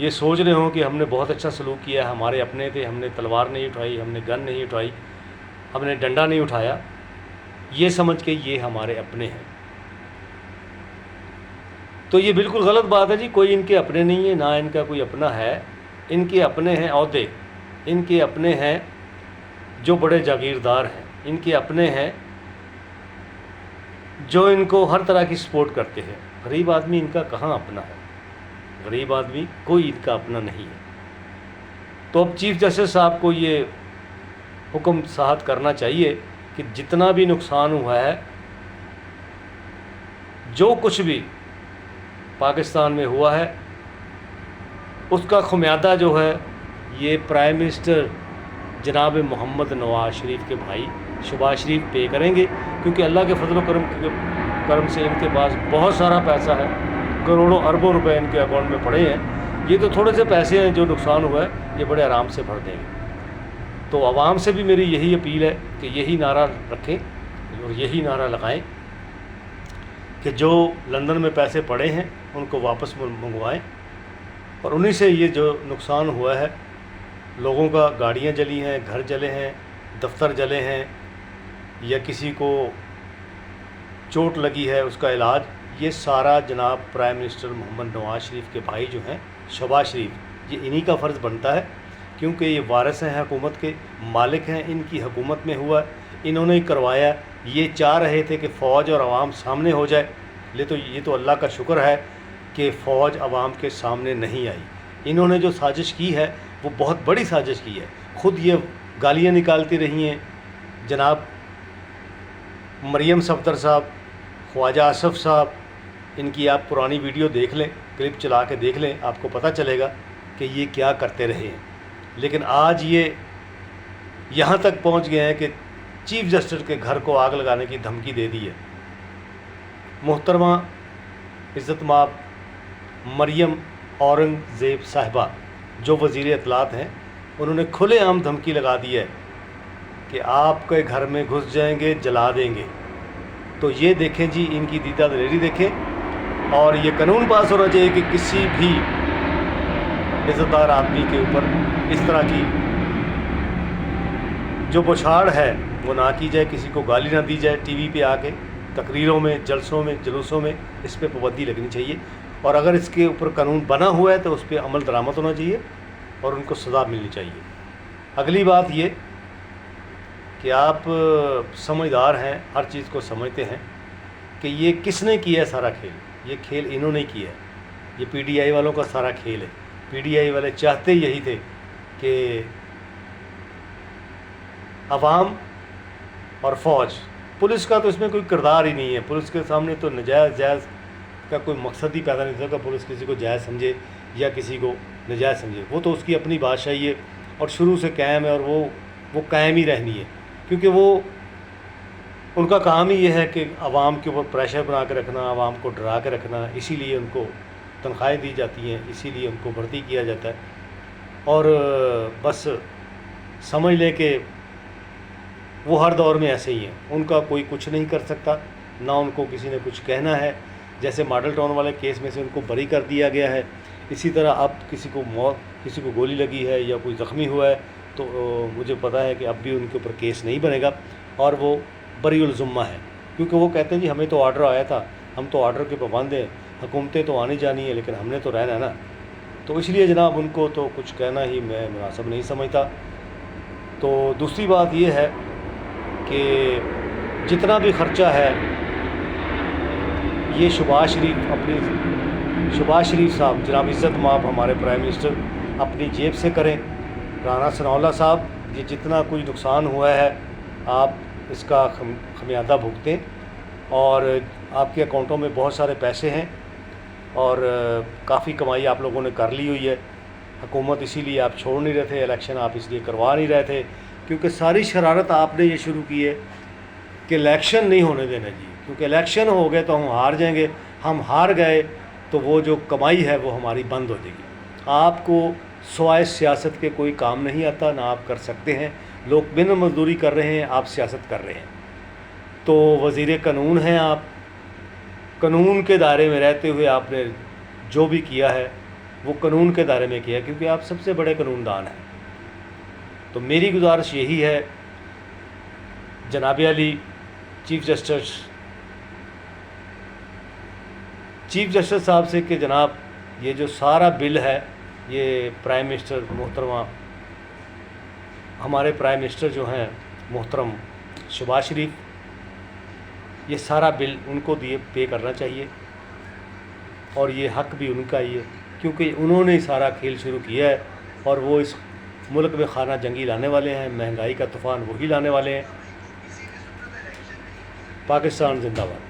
یہ سوچ رہے ہوں کہ ہم نے بہت اچھا سلوک کیا، ہمارے اپنے تھے، ہم نے تلوار نہیں اٹھائی، ہم نے گن نہیں اٹھائی، ہم نے ڈنڈا نہیں اٹھایا، یہ سمجھ کے یہ ہمارے اپنے ہیں۔ تو یہ بالکل غلط بات ہے جی، کوئی ان کے اپنے نہیں ہے، نہ ان کا کوئی اپنا ہے۔ ان کے اپنے ہیں عہدے، ان کے اپنے ہیں جو بڑے جاگیردار ہیں، ان کے اپنے ہیں جو ان کو ہر طرح کی سپورٹ کرتے ہیں۔ غریب آدمی ان کا کہاں اپنا ہے؟ غریب آدمی کوئی ان کا اپنا نہیں ہے۔ تو اب چیف جسٹس صاحب کو یہ حکم صادر کرنا چاہیے کہ جتنا بھی نقصان ہوا ہے، جو کچھ بھی پاکستان میں ہوا ہے، اس کا خمیادہ جو ہے یہ پرائم منسٹر جناب محمد نواز شریف کے بھائی شہباز شریف پے کریں گے، کیونکہ اللہ کے فضل و کرم سے ان کے پاس بہت سارا پیسہ ہے، کروڑوں اربوں روپے ان کے اکاؤنٹ میں پڑے ہیں۔ یہ تو تھوڑے سے پیسے ہیں جو نقصان ہوا ہے، یہ بڑے آرام سے بھر دیں گے۔ تو عوام سے بھی میری یہی اپیل ہے کہ یہی نعرہ رکھیں اور یہی نعرہ لگائیں کہ جو لندن میں پیسے پڑے ہیں ان کو واپس منگوائیں، اور انہی سے یہ جو نقصان ہوا ہے، لوگوں کا گاڑیاں جلی ہیں، گھر جلے ہیں، دفتر جلے ہیں، یا کسی کو چوٹ لگی ہے اس کا علاج، یہ سارا جناب پرائم منسٹر محمد نواز شریف کے بھائی جو ہیں شہباز شریف، یہ انہی کا فرض بنتا ہے، کیونکہ یہ وارث ہیں حکومت کے، مالک ہیں، ان کی حکومت میں ہوا، انہوں نے کروایا۔ یہ چاہ رہے تھے کہ فوج اور عوام سامنے ہو جائے، یہ تو اللہ کا شکر ہے کہ فوج عوام کے سامنے نہیں آئی۔ انہوں نے جو سازش کی ہے وہ بہت بڑی سازش کی ہے۔ خود یہ گالیاں نکالتی رہی ہیں جناب مریم صفدر صاحب، خواجہ آصف صاحب، ان کی آپ پرانی ویڈیو دیکھ لیں، کلپ چلا کے دیکھ لیں، آپ کو پتہ چلے گا کہ یہ کیا کرتے رہے ہیں۔ لیکن آج یہ یہاں تک پہنچ گئے ہیں کہ چیف جسٹس کے گھر کو آگ لگانے کی دھمکی دے دی ہے۔ محترمہ عزت مآب مریم اورنگزیب صاحبہ جو وزیر اطلاعات ہیں، انہوں نے کھلے عام دھمکی لگا دی ہے کہ آپ کے گھر میں گھس جائیں گے، جلا دیں گے۔ تو یہ دیکھیں جی، ان کی دیدہ دلیری دیکھیں، اور یہ قانون پاس ہونا چاہیے کہ کسی بھی عزت دار آدمی کے اوپر اس طرح کی جو بچھاڑ ہے وہ نہ کی جائے، کسی کو گالی نہ دی جائے ٹی وی پہ آ کے، تقریروں میں، جلسوں میں، جلوسوں میں، اس پہ پابندی لگنی چاہیے، اور اگر اس کے اوپر قانون بنا ہوا ہے تو اس پہ عمل درآمد ہونا چاہیے اور ان کو سزا ملنی چاہیے۔ اگلی بات یہ کہ آپ سمجھدار ہیں، ہر چیز کو سمجھتے ہیں کہ یہ کس نے کیا ہے سارا کھیل۔ یہ کھیل انہوں نے کیا ہے، یہ پی ڈی آئی والوں کا سارا کھیل ہے۔ پی ڈی آئی والے چاہتے یہی تھے کہ عوام اور فوج، پولیس کا تو اس میں کوئی کردار ہی نہیں ہے، پولیس کے سامنے تو نجائز جائز کا کوئی مقصد ہی پیدا نہیں ہوتا کہ پولیس کسی کو جائز سمجھے یا کسی کو نجائز سمجھے۔ وہ تو اس کی اپنی بادشاہی ہے اور شروع سے قائم ہے، اور وہ قائم ہی رہنی ہے، کیونکہ وہ ان کا کام ہی یہ ہے کہ عوام کے اوپر پریشر بنا کے رکھنا، عوام کو ڈرا کے رکھنا، اسی لیے ان کو تنخواہیں دی جاتی ہیں، اسی لیے ان کو بھرتی کیا جاتا ہے۔ اور بس سمجھ لیں کہ وہ ہر دور میں ایسے ہی ہیں، ان کا کوئی کچھ نہیں کر سکتا، نہ ان کو کسی نے کچھ کہنا ہے۔ جیسے ماڈل ٹاؤن والے کیس میں سے ان کو بری کر دیا گیا ہے، اسی طرح اب کسی کو گولی لگی ہے یا کوئی زخمی ہوا ہے تو مجھے پتہ ہے کہ اب بھی ان کے اوپر کیس نہیں بنے گا، اور وہ بری الذمہ ہے، کیونکہ وہ کہتے ہیں جی ہمیں تو آرڈر آیا تھا، ہم تو آرڈر کے پابند ہیں، حکومتیں تو آنی جانی ہیں لیکن ہم نے تو رہنا ہے نا۔ تو اس لیے جناب ان کو تو کچھ کہنا ہی میں مناسب نہیں سمجھتا۔ تو دوسری بات یہ ہے کہ جتنا بھی خرچہ ہے یہ شہباز شریف صاحب جناب عزت مآب ہمارے پرائم منسٹر اپنی جیب سے کریں۔ رانا ثناءاللہ صاحب، یہ جتنا کوئی نقصان ہوا ہے آپ اس کا خمیادہ بھگتیں، اور آپ کے اکاؤنٹوں میں بہت سارے پیسے ہیں اور کافی کمائی آپ لوگوں نے کر لی ہوئی ہے۔ حکومت اسی لیے آپ چھوڑ نہیں رہے تھے، الیکشن آپ اس لیے کروا نہیں رہے تھے، کیونکہ ساری شرارت آپ نے یہ شروع کی ہے کہ الیکشن نہیں ہونے دینا جی، کیونکہ الیکشن ہو گئے تو ہم ہار جائیں گے، ہم ہار گئے تو وہ جو کمائی ہے وہ ہماری بند ہو جائے گی۔ آپ کو سوائے سیاست کے کوئی کام نہیں آتا، نہ آپ کر سکتے ہیں، لوگ بنا مزدوری کر رہے ہیں، آپ سیاست کر رہے ہیں۔ تو وزیر قانون ہیں آپ، قانون کے دائرے میں رہتے ہوئے آپ نے جو بھی کیا ہے وہ قانون کے دائرے میں کیا، کیونکہ آپ سب سے بڑے قانون دان ہیں۔ تو میری گزارش یہی ہے جناب علی چیف جسٹس صاحب سے کہ جناب یہ جو سارا بل ہے، یہ پرائم منسٹر محترمہ، ہمارے پرائم منسٹر جو ہیں محترم شہباز شریف، یہ سارا بل ان کو پے کرنا چاہیے، اور یہ حق بھی ان کا ہی ہے، کیونکہ انہوں نے سارا کھیل شروع کیا ہے، اور وہ اس ملک میں خانہ جنگی لانے والے ہیں، مہنگائی کا طوفان وہی لانے والے ہیں۔ پاکستان زندہ باد۔